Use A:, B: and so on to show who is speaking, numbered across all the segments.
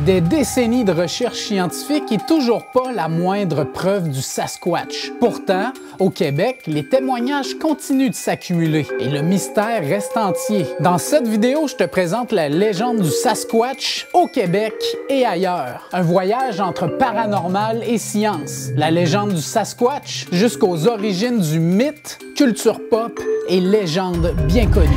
A: des décennies de recherche scientifique et toujours pas la moindre preuve du Sasquatch. Pourtant, au Québec, les témoignages continuent de s'accumuler et le mystère reste entier. Dans cette vidéo, je te présente la légende du Sasquatch au Québec et ailleurs. Un voyage entre paranormal et science. La légende du Sasquatch jusqu'aux origines du mythe, culture pop et légende bien connue.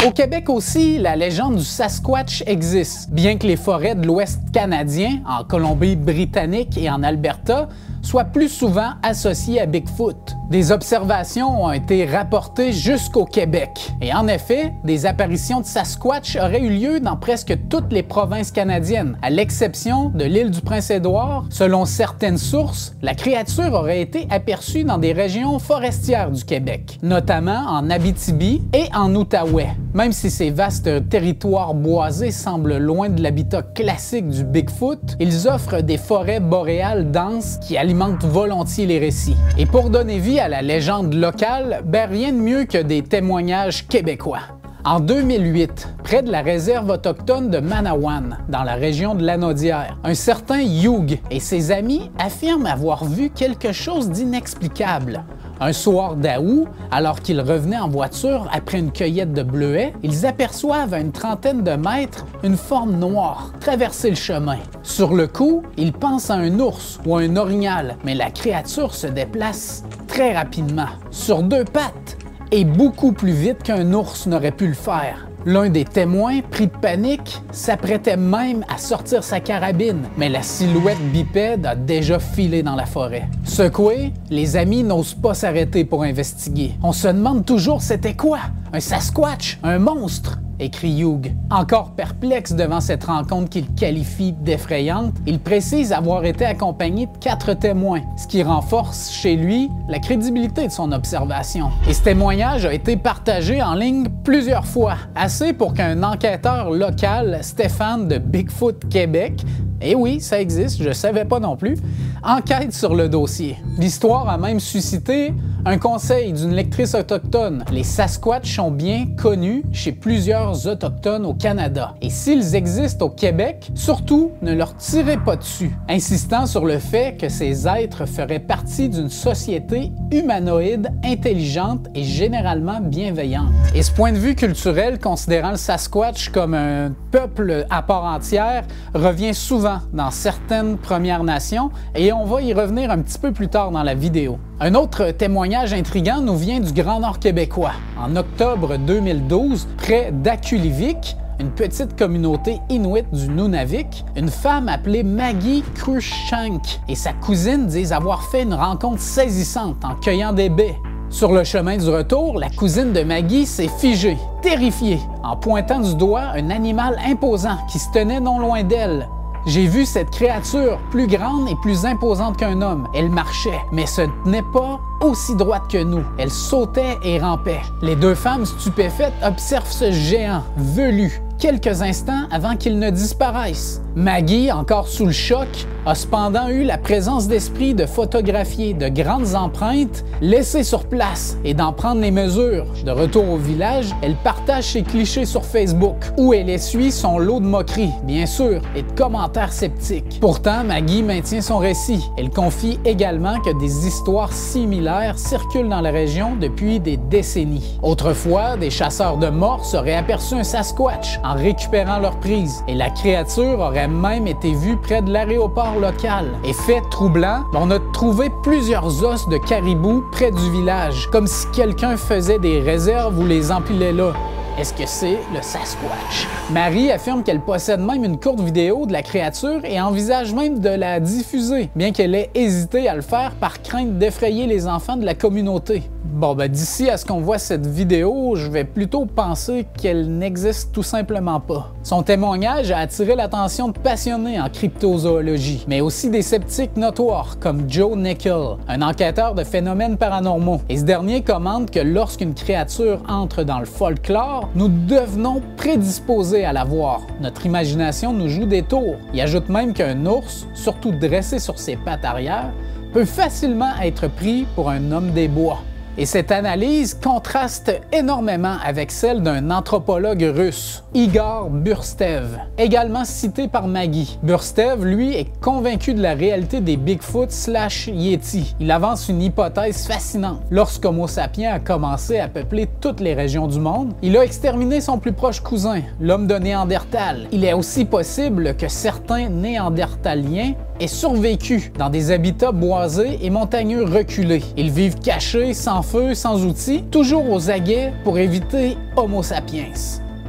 A: Au Québec aussi, la légende du Sasquatch existe, bien que les forêts de l'Ouest canadien, en Colombie-Britannique et en Alberta, soient plus souvent associées à Bigfoot. Des observations ont été rapportées jusqu'au Québec. Et en effet, des apparitions de Sasquatch auraient eu lieu dans presque toutes les provinces canadiennes, à l'exception de l'île du Prince-Édouard. Selon certaines sources, la créature aurait été aperçue dans des régions forestières du Québec, notamment en Abitibi et en Outaouais. Même si ces vastes territoires boisés semblent loin de l'habitat classique du Bigfoot, ils offrent des forêts boréales denses qui alimentent volontiers les récits. Et pour donner vie à la légende locale, rien de mieux que des témoignages québécois. En 2008, près de la réserve autochtone de Manawan, dans la région de Lanaudière, un certain Hugh et ses amis affirment avoir vu quelque chose d'inexplicable. Un soir d'août, alors qu'ils revenaient en voiture après une cueillette de bleuets, ils aperçoivent à une trentaine de mètres une forme noire traverser le chemin. Sur le coup, ils pensent à un ours ou à un orignal, mais la créature se déplace très rapidement, sur deux pattes, et beaucoup plus vite qu'un ours n'aurait pu le faire. L'un des témoins, pris de panique, s'apprêtait même à sortir sa carabine, mais la silhouette bipède a déjà filé dans la forêt. Secoués, les amis n'osent pas s'arrêter pour investiguer. On se demande toujours c'était quoi? Un Sasquatch? Un monstre? Écrit Hugh. Encore perplexe devant cette rencontre qu'il qualifie d'effrayante, il précise avoir été accompagné de 4 témoins, ce qui renforce chez lui la crédibilité de son observation. Et ce témoignage a été partagé en ligne plusieurs fois, assez pour qu'un enquêteur local, Stéphane de Bigfoot Québec, et oui, ça existe, je savais pas non plus, enquête sur le dossier. L'histoire a même suscité un conseil d'une lectrice autochtone. Les Sasquatch sont bien connus chez plusieurs autochtones au Canada. Et s'ils existent au Québec, surtout ne leur tirez pas dessus, insistant sur le fait que ces êtres feraient partie d'une société humanoïde, intelligente et généralement bienveillante. Et ce point de vue culturel, considérant le Sasquatch comme un peuple à part entière, revient souvent dans certaines Premières Nations et on va y revenir un petit peu plus tard dans la vidéo. Un autre témoignage intriguant nous vient du Grand Nord québécois. En octobre 2012, près d'Akulivik, une petite communauté inuite du Nunavik, une femme appelée Maggie Cruikshank et sa cousine disent avoir fait une rencontre saisissante en cueillant des baies. Sur le chemin du retour, la cousine de Maggie s'est figée, terrifiée, en pointant du doigt un animal imposant qui se tenait non loin d'elle. J'ai vu cette créature plus grande et plus imposante qu'un homme. Elle marchait, mais se tenait pas aussi droite que nous. Elle sautait et rampait. Les deux femmes stupéfaites observent ce géant, velu, quelques instants avant qu'il ne disparaisse. Maggie, encore sous le choc, a cependant eu la présence d'esprit de photographier de grandes empreintes laissées sur place et d'en prendre les mesures. De retour au village, elle partage ses clichés sur Facebook, où elle essuie son lot de moqueries, bien sûr, et de commentaires sceptiques. Pourtant, Maggie maintient son récit. Elle confie également que des histoires similaires circulent dans la région depuis des décennies. Autrefois, des chasseurs de morses auraient aperçu un Sasquatch en récupérant leur prise, et la créature aurait même été vue près de l'aéroport local. Et fait troublant, on a trouvé plusieurs os de caribou près du village, comme si quelqu'un faisait des réserves ou les empilait là. Est-ce que c'est le Sasquatch? Marie affirme qu'elle possède même une courte vidéo de la créature et envisage même de la diffuser, bien qu'elle ait hésité à le faire par crainte d'effrayer les enfants de la communauté. Bon, d'ici à ce qu'on voit cette vidéo, je vais plutôt penser qu'elle n'existe tout simplement pas. Son témoignage a attiré l'attention de passionnés en cryptozoologie, mais aussi des sceptiques notoires comme Joe Nickel, un enquêteur de phénomènes paranormaux. Et ce dernier commente que lorsqu'une créature entre dans le folklore, nous devenons prédisposés à la voir. Notre imagination nous joue des tours. Il ajoute même qu'un ours, surtout dressé sur ses pattes arrière, peut facilement être pris pour un homme des bois. Et cette analyse contraste énormément avec celle d'un anthropologue russe, Igor Burstev, également cité par Maggie. Burstev, lui, est convaincu de la réalité des Bigfoot/Yeti. Il avance une hypothèse fascinante. Lorsqu'Homo sapiens a commencé à peupler toutes les régions du monde, il a exterminé son plus proche cousin, l'homme de Néandertal. Il est aussi possible que certains Néandertaliens aient survécu dans des habitats boisés et montagneux reculés. Ils vivent cachés, sans feu, sans outils, toujours aux aguets pour éviter Homo sapiens.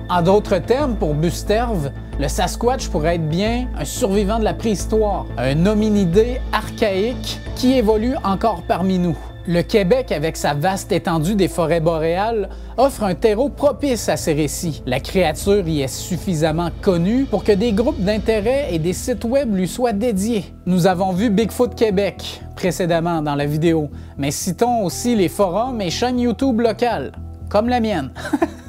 A: En d'autres termes, pour Burstev, le Sasquatch pourrait être bien un survivant de la préhistoire, un hominidé archaïque qui évolue encore parmi nous. Le Québec, avec sa vaste étendue des forêts boréales, offre un terreau propice à ces récits. La créature y est suffisamment connue pour que des groupes d'intérêt et des sites web lui soient dédiés. Nous avons vu Bigfoot Québec précédemment dans la vidéo, mais citons aussi les forums et chaînes YouTube locales, comme la mienne.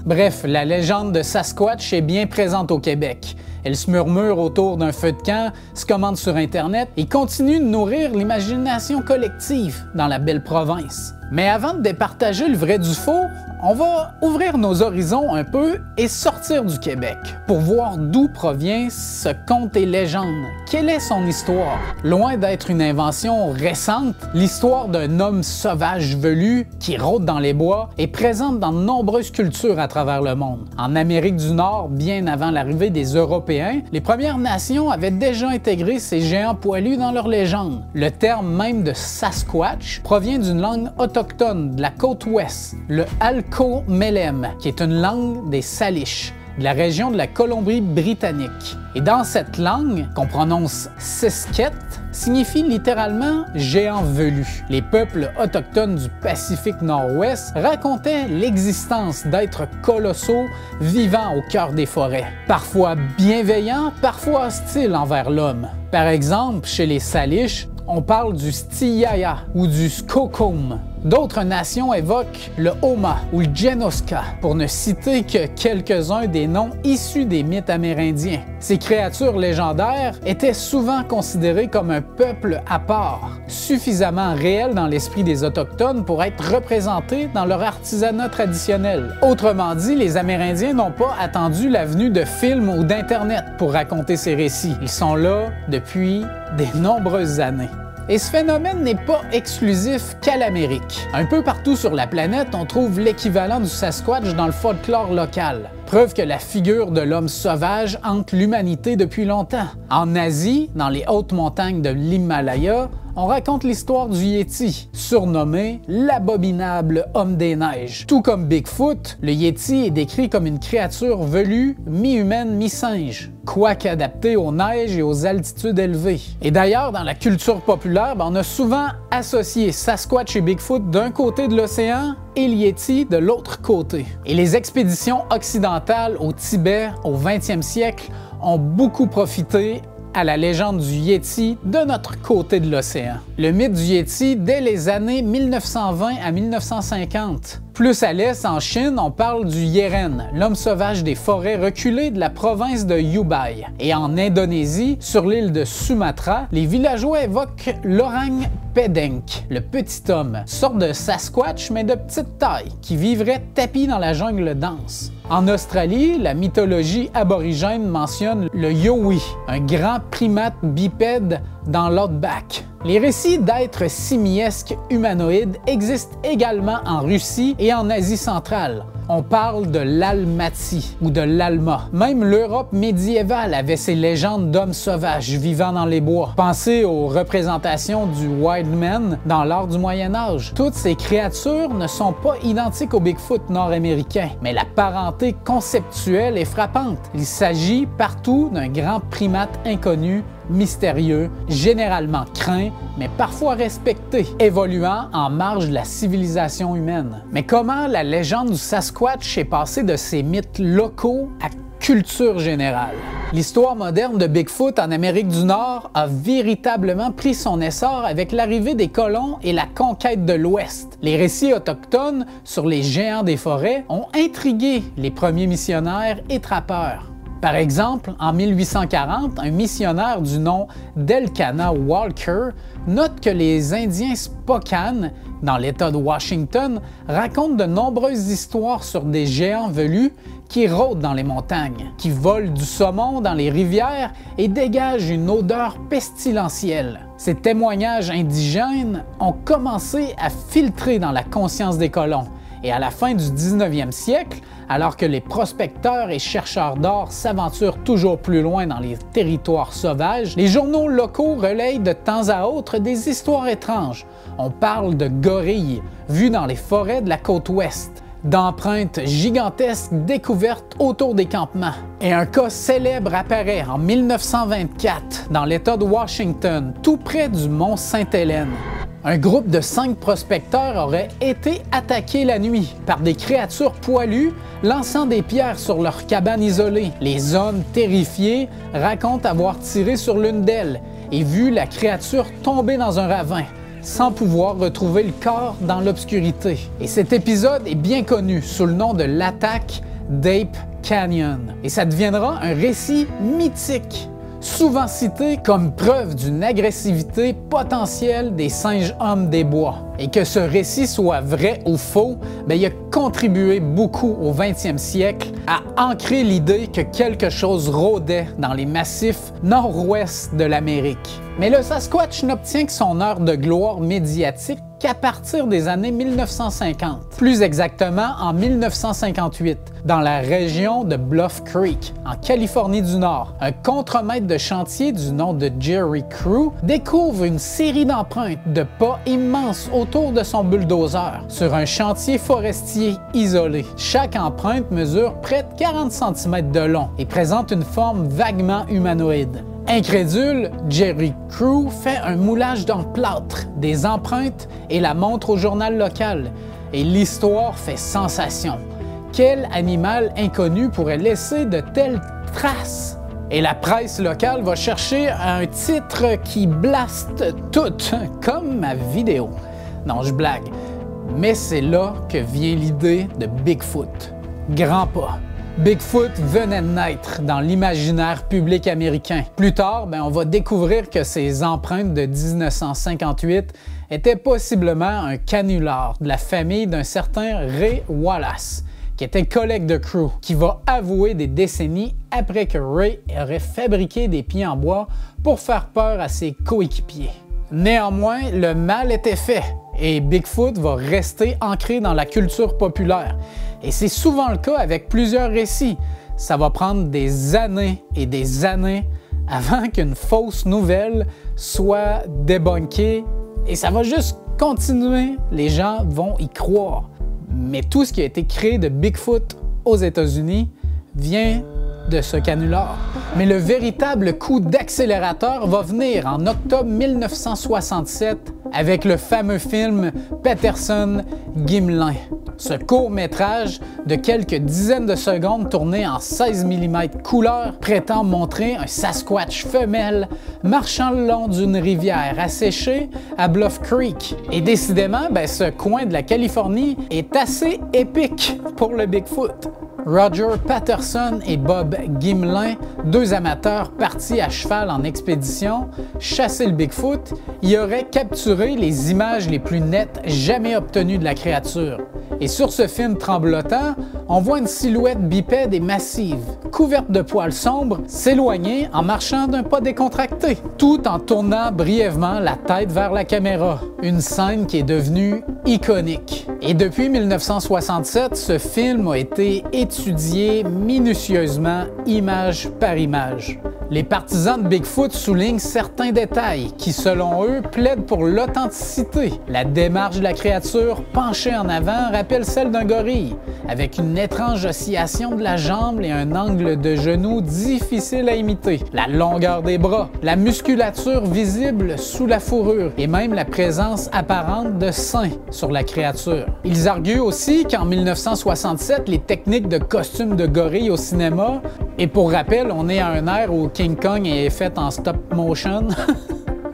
A: Bref, la légende de Sasquatch est bien présente au Québec. Elle se murmure autour d'un feu de camp, se commande sur Internet et continue de nourrir l'imagination collective dans la belle province. Mais avant de départager le vrai du faux, on va ouvrir nos horizons un peu et sortir du Québec pour voir d'où provient ce conte et légende. Quelle est son histoire? Loin d'être une invention récente, l'histoire d'un homme sauvage velu qui rôde dans les bois est présente dans de nombreuses cultures à travers le monde. En Amérique du Nord, bien avant l'arrivée des Européens, les Premières Nations avaient déjà intégré ces géants poilus dans leurs légendes. Le terme même de Sasquatch provient d'une langue autochtone de la côte ouest, le Alco-Melem, qui est une langue des Salish, de la région de la Colombie-Britannique. Et dans cette langue, qu'on prononce Sisket, signifie littéralement « géant velu ». Les peuples autochtones du Pacifique Nord-Ouest racontaient l'existence d'êtres colossaux vivant au cœur des forêts, parfois bienveillants, parfois hostiles envers l'homme. Par exemple, chez les Salish, on parle du Stiyaya ou du Skokom. D'autres nations évoquent le Homa ou le Genoska, pour ne citer que quelques-uns des noms issus des mythes amérindiens. Ces créatures légendaires étaient souvent considérées comme un peuple à part, suffisamment réel dans l'esprit des Autochtones pour être représentés dans leur artisanat traditionnel. Autrement dit, les Amérindiens n'ont pas attendu la venue de films ou d'Internet pour raconter ces récits. Ils sont là depuis de nombreuses années. Et ce phénomène n'est pas exclusif qu'à l'Amérique. Un peu partout sur la planète, on trouve l'équivalent du Sasquatch dans le folklore local. Preuve que la figure de l'homme sauvage hante l'humanité depuis longtemps. En Asie, dans les hautes montagnes de l'Himalaya, on raconte l'histoire du Yeti, surnommé l'abominable homme des neiges. Tout comme Bigfoot, le Yeti est décrit comme une créature velue, mi-humaine, mi-singe, quoique adaptée aux neiges et aux altitudes élevées. Et d'ailleurs, dans la culture populaire, on a souvent associé Sasquatch et Bigfoot d'un côté de l'océan et le Yeti de l'autre côté. Et les expéditions occidentales au Tibet au 20e siècle ont beaucoup profité à la légende du Yeti de notre côté de l'océan. Le mythe du Yeti dès les années 1920 à 1950. Plus à l'est, en Chine, on parle du Yeren, l'homme sauvage des forêts reculées de la province de Hubei. Et en Indonésie, sur l'île de Sumatra, les villageois évoquent l'orang Pedenk, le petit homme, sorte de Sasquatch mais de petite taille, qui vivrait tapi dans la jungle dense. En Australie, la mythologie aborigène mentionne le yowie, un grand primate bipède dans l'outback. Les récits d'êtres simiesques humanoïdes existent également en Russie et en Asie centrale. On parle de l'Almaty ou de l'Alma. Même l'Europe médiévale avait ses légendes d'hommes sauvages vivant dans les bois. Pensez aux représentations du Wild Man dans l'art du Moyen Âge. Toutes ces créatures ne sont pas identiques au Bigfoot nord-américain, mais la parenté conceptuelle est frappante. Il s'agit partout d'un grand primate inconnu, mystérieux, généralement craint, mais parfois respecté, évoluant en marge de la civilisation humaine. Mais comment la légende du Sasquatch est passée de ces mythes locaux à culture générale? L'histoire moderne de Bigfoot en Amérique du Nord a véritablement pris son essor avec l'arrivée des colons et la conquête de l'Ouest. Les récits autochtones sur les géants des forêts ont intrigué les premiers missionnaires et trappeurs. Par exemple, en 1840, un missionnaire du nom d'Elkanah Walker note que les Indiens Spokane, dans l'État de Washington, racontent de nombreuses histoires sur des géants velus qui rôdent dans les montagnes, qui volent du saumon dans les rivières et dégagent une odeur pestilentielle. Ces témoignages indigènes ont commencé à filtrer dans la conscience des colons. Et à la fin du 19e siècle, alors que les prospecteurs et chercheurs d'or s'aventurent toujours plus loin dans les territoires sauvages, les journaux locaux relayent de temps à autre des histoires étranges. On parle de gorilles vus dans les forêts de la côte ouest, d'empreintes gigantesques découvertes autour des campements. Et un cas célèbre apparaît en 1924 dans l'État de Washington, tout près du mont Sainte-Hélène. Un groupe de 5 prospecteurs aurait été attaqué la nuit par des créatures poilues lançant des pierres sur leur cabane isolée. Les hommes, terrifiés, racontent avoir tiré sur l'une d'elles et vu la créature tomber dans un ravin, sans pouvoir retrouver le corps dans l'obscurité. Et cet épisode est bien connu sous le nom de l'attaque d'Ape Canyon. Et ça deviendra un récit mythique, souvent cité comme preuve d'une agressivité potentielle des singes-hommes des bois. Et que ce récit soit vrai ou faux, il a contribué beaucoup au 20e siècle à ancrer l'idée que quelque chose rôdait dans les massifs nord-ouest de l'Amérique. Mais le Sasquatch n'obtient que son heure de gloire médiatique qu'à partir des années 1950. Plus exactement en 1958, dans la région de Bluff Creek, en Californie du Nord. Un contremaître de chantier du nom de Jerry Crew découvre une série d'empreintes de pas immenses autour de son bulldozer sur un chantier forestier isolé. Chaque empreinte mesure près de 40 cm de long et présente une forme vaguement humanoïde. Incrédule, Jerry Crew fait un moulage dans le plâtre des empreintes et la montre au journal local. Et l'histoire fait sensation. Quel animal inconnu pourrait laisser de telles traces? Et la presse locale va chercher un titre qui blaste tout, comme ma vidéo. Non, je blague. Mais c'est là que vient l'idée de Bigfoot. Grand pas. Bigfoot venait de naître dans l'imaginaire public américain. Plus tard, on va découvrir que ces empreintes de 1958 étaient possiblement un canular de la famille d'un certain Ray Wallace, qui était collègue de Crew, qui va avouer des décennies après que Ray aurait fabriqué des pieds en bois pour faire peur à ses coéquipiers. Néanmoins, le mal était fait et Bigfoot va rester ancré dans la culture populaire. Et c'est souvent le cas avec plusieurs récits. Ça va prendre des années et des années avant qu'une fausse nouvelle soit débunkée et ça va juste continuer. Les gens vont y croire. Mais tout ce qui a été créé de Bigfoot aux États-Unis vient de ce canular. Mais le véritable coup d'accélérateur va venir en octobre 1967 avec le fameux film Patterson-Gimlin. Ce court-métrage de quelques dizaines de secondes tourné en 16 mm couleur prétend montrer un Sasquatch femelle marchant le long d'une rivière asséchée à Bluff Creek. Et décidément, ce coin de la Californie est assez épique pour le Bigfoot. Roger Patterson et Bob Gimlin, 2 amateurs partis à cheval en expédition, chasser le Bigfoot, y auraient capturé les images les plus nettes jamais obtenues de la créature. Et sur ce film tremblotant, on voit une silhouette bipède et massive, couverte de poils sombres, s'éloigner en marchant d'un pas décontracté, tout en tournant brièvement la tête vers la caméra. Une scène qui est devenue iconique. Et depuis 1967, ce film a été étudié minutieusement, image par image. Les partisans de Bigfoot soulignent certains détails qui, selon eux, plaident pour l'authenticité. La démarche de la créature penchée en avant rappelle celle d'un gorille, avec une étrange oscillation de la jambe et un angle de genou difficile à imiter. La longueur des bras, la musculature visible sous la fourrure et même la présence apparente de seins sur la créature. Ils arguent aussi qu'en 1967, les techniques de costumes de gorille au cinéma, et pour rappel, on est à un ère où King Kong est fait en stop motion,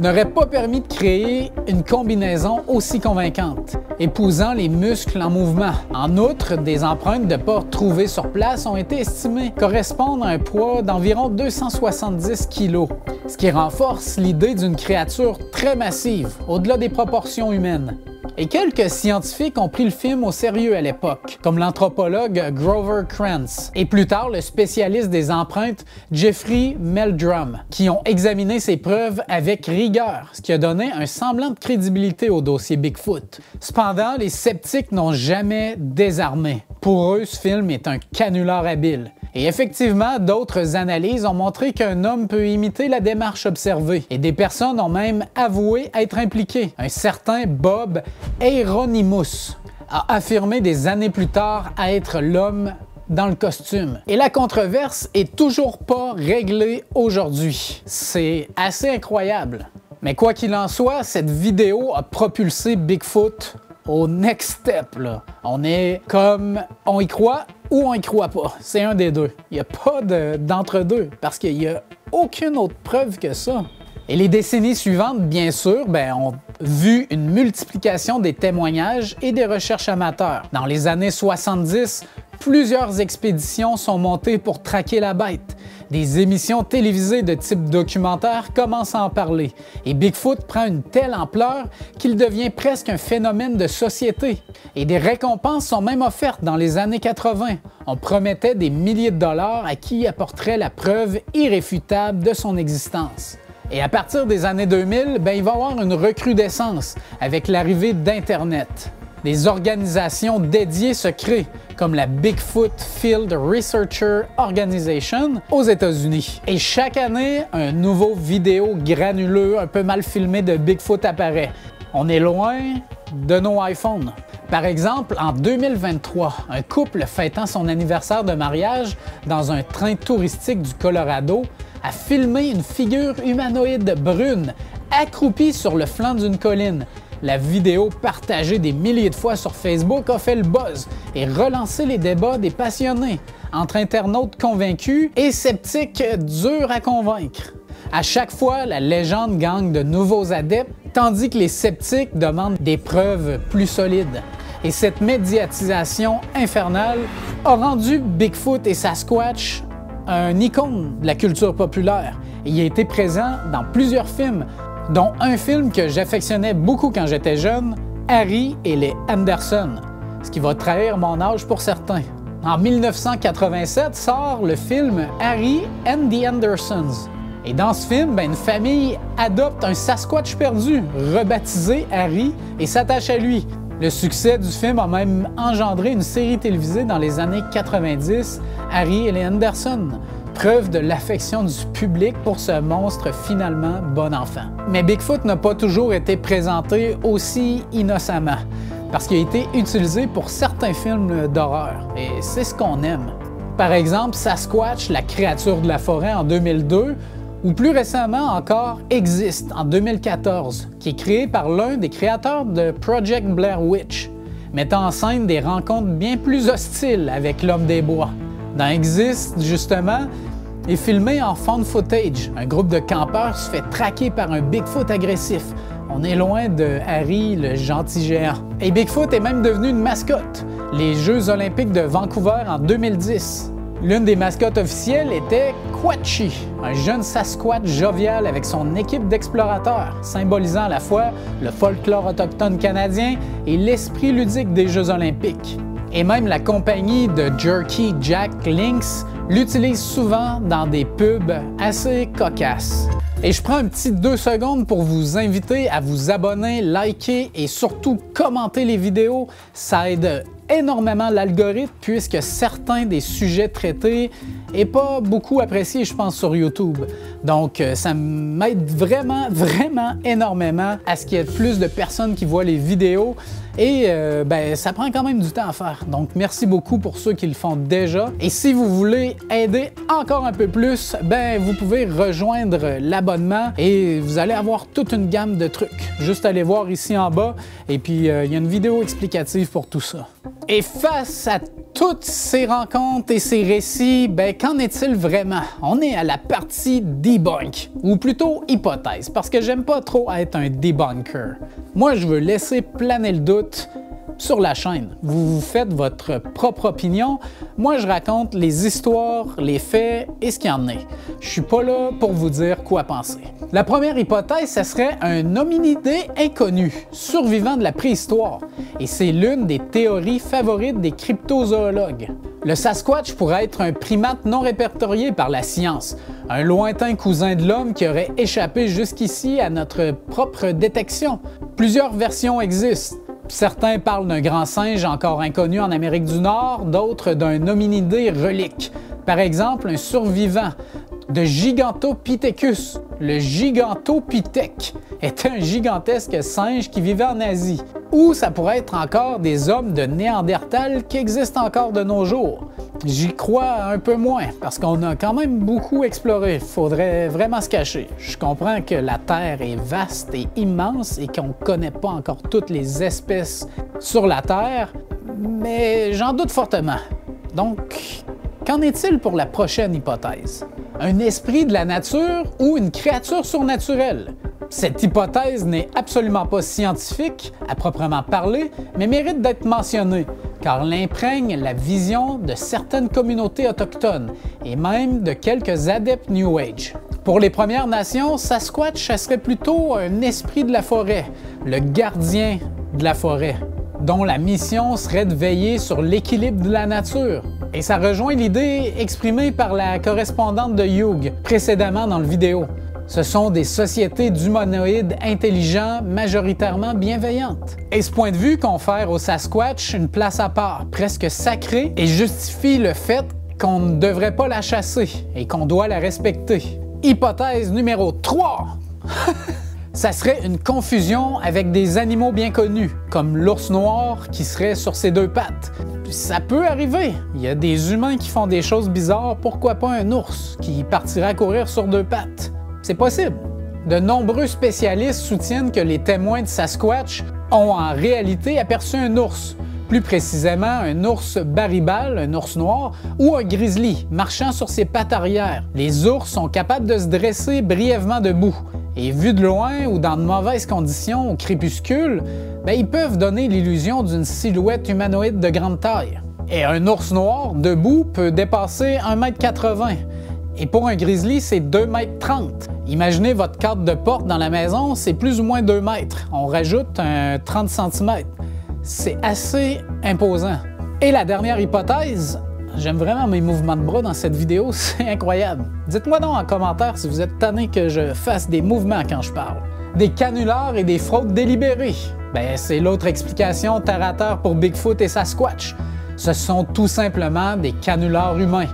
A: n'aurait pas permis de créer une combinaison aussi convaincante, épousant les muscles en mouvement. En outre, des empreintes de pas trouvées sur place ont été estimées correspondre à un poids d'environ 270 kg, ce qui renforce l'idée d'une créature très massive, au-delà des proportions humaines. Et quelques scientifiques ont pris le film au sérieux à l'époque, comme l'anthropologue Grover Krantz, et plus tard le spécialiste des empreintes Jeffrey Meldrum, qui ont examiné ces preuves avec rigueur, ce qui a donné un semblant de crédibilité au dossier Bigfoot. Cependant, les sceptiques n'ont jamais désarmé. Pour eux, ce film est un canular habile. Et effectivement, d'autres analyses ont montré qu'un homme peut imiter la démarche observée, et des personnes ont même avoué être impliquées. Un certain Bob Hieronymus a affirmé des années plus tard être l'homme dans le costume. Et la controverse est toujours pas réglée aujourd'hui. C'est assez incroyable. Mais quoi qu'il en soit, cette vidéo a propulsé Bigfoot au next step, là. On est comme on y croit ou on y croit pas. C'est un des deux. Il n'y a pas d'entre-deux parce qu'il n'y a aucune autre preuve que ça. Et les décennies suivantes, bien sûr, ont vu une multiplication des témoignages et des recherches amateurs. Dans les années 70, plusieurs expéditions sont montées pour traquer la bête. Des émissions télévisées de type documentaire commencent à en parler. Et Bigfoot prend une telle ampleur qu'il devient presque un phénomène de société. Et des récompenses sont même offertes dans les années 80. On promettait des milliers de dollars à qui apporterait la preuve irréfutable de son existence. Et à partir des années 2000, il va y avoir une recrudescence avec l'arrivée d'Internet. Des organisations dédiées se créent, comme la Bigfoot Field Researcher Organization aux États-Unis. Et chaque année, un nouveau vidéo granuleux, un peu mal filmé de Bigfoot apparaît. On est loin de nos iPhones. Par exemple, en 2023, un couple fêtant son anniversaire de mariage dans un train touristique du Colorado a filmé une figure humanoïde brune accroupie sur le flanc d'une colline. La vidéo partagée des milliers de fois sur Facebook a fait le buzz et relancé les débats des passionnés entre internautes convaincus et sceptiques durs à convaincre. À chaque fois, la légende gagne de nouveaux adeptes, tandis que les sceptiques demandent des preuves plus solides. Et cette médiatisation infernale a rendu Bigfoot et Sasquatch un icône de la culture populaire. Il a été présent dans plusieurs films, dont un film que j'affectionnais beaucoup quand j'étais jeune, Harry et les Anderson, ce qui va trahir mon âge pour certains. En 1987 sort le film Harry and the Andersons. Et dans ce film, une famille adopte un Sasquatch perdu, rebaptisé Harry, et s'attache à lui. Le succès du film a même engendré une série télévisée dans les années 90, Harry et les Anderson, preuve de l'affection du public pour ce monstre finalement bon enfant. Mais Bigfoot n'a pas toujours été présenté aussi innocemment, parce qu'il a été utilisé pour certains films d'horreur, et c'est ce qu'on aime. Par exemple, Sasquatch, la créature de la forêt en 2002, ou plus récemment encore Exist en 2014, qui est créé par l'un des créateurs de Project Blair Witch, mettant en scène des rencontres bien plus hostiles avec l'homme des bois. Dans Exist, justement, est filmé en found footage. Un groupe de campeurs se fait traquer par un Bigfoot agressif. On est loin de Harry, le gentil géant. Et Bigfoot est même devenu une mascotte. Les Jeux olympiques de Vancouver en 2010. L'une des mascottes officielles était Quatchy, un jeune Sasquatch jovial avec son équipe d'explorateurs, symbolisant à la fois le folklore autochtone canadien et l'esprit ludique des Jeux olympiques. Et même la compagnie de jerky Jack Links l'utilise souvent dans des pubs assez cocasses. Et je prends un petit 2 secondes pour vous inviter à vous abonner, liker et surtout commenter les vidéos. Ça aide énormément l'algorithme puisque certains des sujets traités n'est pas beaucoup apprécié, je pense, sur YouTube. Donc, ça m'aide vraiment énormément à ce qu'il y ait plus de personnes qui voient les vidéos et ça prend quand même du temps à faire. Donc, merci beaucoup pour ceux qui le font déjà. Et si vous voulez aider encore un peu plus, vous pouvez rejoindre l'abonnement et vous allez avoir toute une gamme de trucs. Juste aller voir ici en bas et puis il y a une vidéo explicative pour tout ça. Et face à toutes ces rencontres et ces récits, ben qu'en est-il vraiment? On est à la partie debunk, ou plutôt hypothèse, parce que j'aime pas trop être un debunker. Moi, je veux laisser planer le doute sur la chaîne. Vous vous faites votre propre opinion. Moi, je raconte les histoires, les faits et ce qu'il y en est. Je suis pas là pour vous dire quoi penser. La première hypothèse, ce serait un hominidé inconnu, survivant de la préhistoire. Et c'est l'une des théories favorites des cryptozoologues. Le Sasquatch pourrait être un primate non répertorié par la science, un lointain cousin de l'homme qui aurait échappé jusqu'ici à notre propre détection. Plusieurs versions existent. Certains parlent d'un grand singe encore inconnu en Amérique du Nord, d'autres d'un hominidé relique. Par exemple, un survivant de Gigantopithecus. Le Gigantopithèque était un gigantesque singe qui vivait en Asie. Ou ça pourrait être encore des hommes de Néandertal qui existent encore de nos jours. J'y crois un peu moins, parce qu'on a quand même beaucoup exploré. Faudrait vraiment se cacher. Je comprends que la Terre est vaste et immense et qu'on ne connaît pas encore toutes les espèces sur la Terre, mais j'en doute fortement. Donc, qu'en est-il pour la prochaine hypothèse? Un esprit de la nature ou une créature surnaturelle? Cette hypothèse n'est absolument pas scientifique, à proprement parler, mais mérite d'être mentionnée, car elle imprègne la vision de certaines communautés autochtones et même de quelques adeptes New Age. Pour les Premières Nations, Sasquatch serait plutôt un esprit de la forêt, le gardien de la forêt, dont la mission serait de veiller sur l'équilibre de la nature. Et ça rejoint l'idée exprimée par la correspondante de Hugh précédemment dans le vidéo. Ce sont des sociétés d'humanoïdes intelligents, majoritairement bienveillantes. Et ce point de vue confère au Sasquatch une place à part, presque sacrée, et justifie le fait qu'on ne devrait pas la chasser et qu'on doit la respecter. Hypothèse numéro 3! Ça serait une confusion avec des animaux bien connus, comme l'ours noir qui serait sur ses deux pattes. Ça peut arriver. Il y a des humains qui font des choses bizarres, pourquoi pas un ours qui partirait courir sur deux pattes? C'est possible. De nombreux spécialistes soutiennent que les témoins de Sasquatch ont en réalité aperçu un ours, plus précisément un ours baribal, un ours noir, ou un grizzly marchant sur ses pattes arrière. Les ours sont capables de se dresser brièvement debout, et vus de loin ou dans de mauvaises conditions au crépuscule, ils peuvent donner l'illusion d'une silhouette humanoïde de grande taille. Et un ours noir debout peut dépasser 1,80 m. Et pour un grizzly, c'est 2,30 m. Imaginez votre cadre de porte dans la maison, c'est plus ou moins 2 mètres. On rajoute un 30 cm. C'est assez imposant. Et la dernière hypothèse, j'aime vraiment mes mouvements de bras dans cette vidéo, c'est incroyable. Dites-moi donc en commentaire si vous êtes tanné que je fasse des mouvements quand je parle. Des canulars et des fraudes délibérées. C'est l'autre explication terre à terre pour Bigfoot et Sasquatch. Ce sont tout simplement des canulars humains.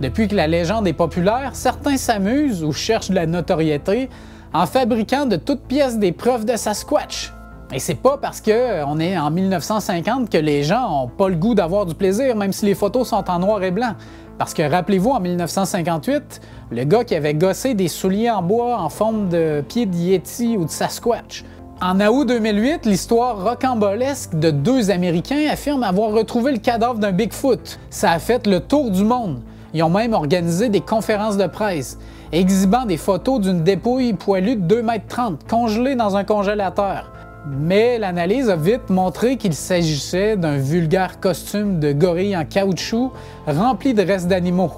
A: Depuis que la légende est populaire, certains s'amusent ou cherchent de la notoriété en fabriquant de toutes pièces des preuves de Sasquatch. Et c'est pas parce qu'on est en 1950 que les gens n'ont pas le goût d'avoir du plaisir, même si les photos sont en noir et blanc. Parce que rappelez-vous, en 1958, le gars qui avait gossé des souliers en bois en forme de pied de Yeti ou de Sasquatch. En août 2008, l'histoire rocambolesque de 2 Américains affirme avoir retrouvé le cadavre d'un Bigfoot. Ça a fait le tour du monde. Ils ont même organisé des conférences de presse, exhibant des photos d'une dépouille poilue de 2,30 m, congelée dans un congélateur. Mais l'analyse a vite montré qu'il s'agissait d'un vulgaire costume de gorille en caoutchouc rempli de restes d'animaux.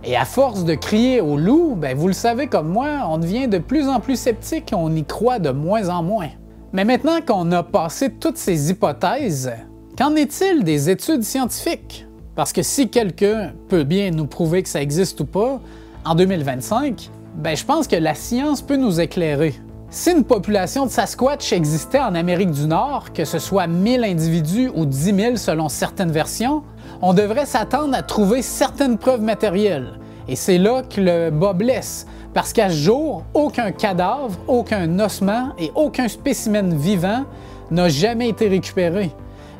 A: Et à force de crier au loup, vous le savez comme moi, on devient de plus en plus sceptique et on y croit de moins en moins. Mais maintenant qu'on a passé toutes ces hypothèses, qu'en est-il des études scientifiques? Parce que si quelqu'un peut bien nous prouver que ça existe ou pas, en 2025, je pense que la science peut nous éclairer. Si une population de Sasquatch existait en Amérique du Nord, que ce soit 1000 individus ou 10 000 selon certaines versions, on devrait s'attendre à trouver certaines preuves matérielles. Et c'est là que le bas blesse, parce qu'à ce jour, aucun cadavre, aucun ossement et aucun spécimen vivant n'a jamais été récupéré.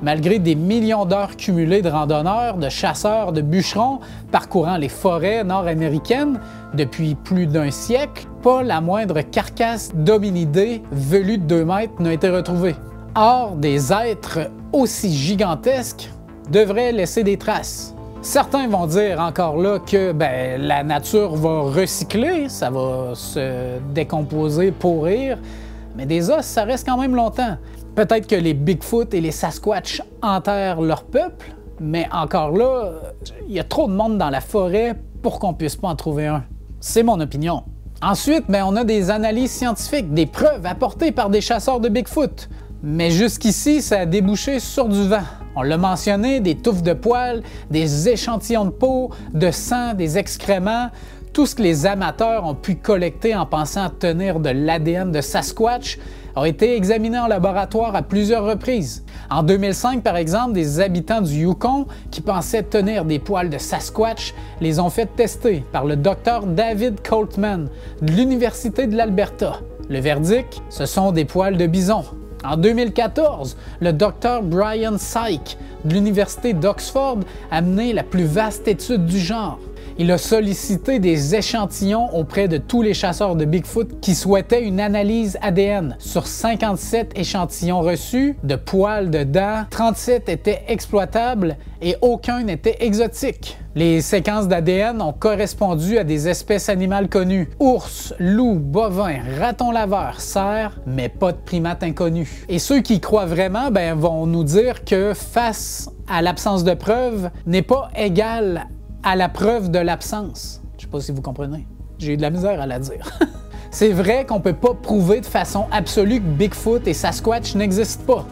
A: Malgré des millions d'heures cumulées de randonneurs, de chasseurs, de bûcherons parcourant les forêts nord-américaines depuis plus d'un siècle, pas la moindre carcasse d'hominidés velue de 2 mètres n'a été retrouvée. Or, des êtres aussi gigantesques, devrait laisser des traces. Certains vont dire encore là que la nature va recycler, ça va se décomposer, pourrir, mais des os, ça reste quand même longtemps. Peut-être que les Bigfoot et les Sasquatch enterrent leur peuple, mais encore là, il y a trop de monde dans la forêt pour qu'on puisse pas en trouver un. C'est mon opinion. Ensuite, on a des analyses scientifiques, des preuves apportées par des chasseurs de Bigfoot. Mais jusqu'ici, ça a débouché sur du vent. On l'a mentionné, des touffes de poils, des échantillons de peau, de sang, des excréments, tout ce que les amateurs ont pu collecter en pensant obtenir de l'ADN de Sasquatch a été examiné en laboratoire à plusieurs reprises. En 2005, par exemple, des habitants du Yukon qui pensaient tenir des poils de Sasquatch les ont fait tester par le Dr David Coltman de l'Université de l'Alberta. Le verdict, ce sont des poils de bison. En 2014, le Dr Brian Syke de l'Université d'Oxford a mené la plus vaste étude du genre. Il a sollicité des échantillons auprès de tous les chasseurs de Bigfoot qui souhaitaient une analyse ADN. Sur 57 échantillons reçus, de poils de dents, 37 étaient exploitables et aucun n'était exotique. Les séquences d'ADN ont correspondu à des espèces animales connues: ours, loup, bovin, raton laveur, cerf, mais pas de primates inconnus. Et ceux qui y croient vraiment vont nous dire que face à l'absence de preuves n'est pas égale à la preuve de l'absence. Je sais pas si vous comprenez. J'ai eu de la misère à la dire. C'est vrai qu'on peut pas prouver de façon absolue que Bigfoot et Sasquatch n'existent pas.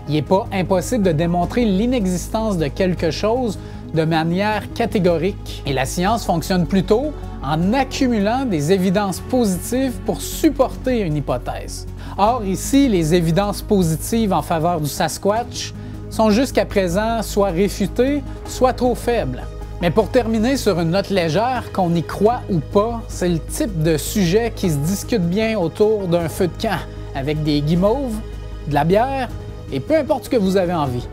A: Il n'est pas impossible de démontrer l'inexistence de quelque chose de manière catégorique. Et la science fonctionne plutôt en accumulant des évidences positives pour supporter une hypothèse. Or, ici, les évidences positives en faveur du Sasquatch sont jusqu'à présent soit réfutées, soit trop faibles. Mais pour terminer sur une note légère, qu'on y croit ou pas, c'est le type de sujet qui se discute bien autour d'un feu de camp, avec des guimauves, de la bière et peu importe ce que vous avez envie.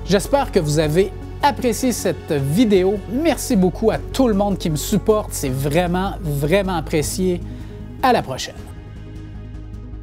A: J'espère que vous avez apprécié cette vidéo. Merci beaucoup à tout le monde qui me supporte, c'est vraiment, vraiment apprécié. À la prochaine.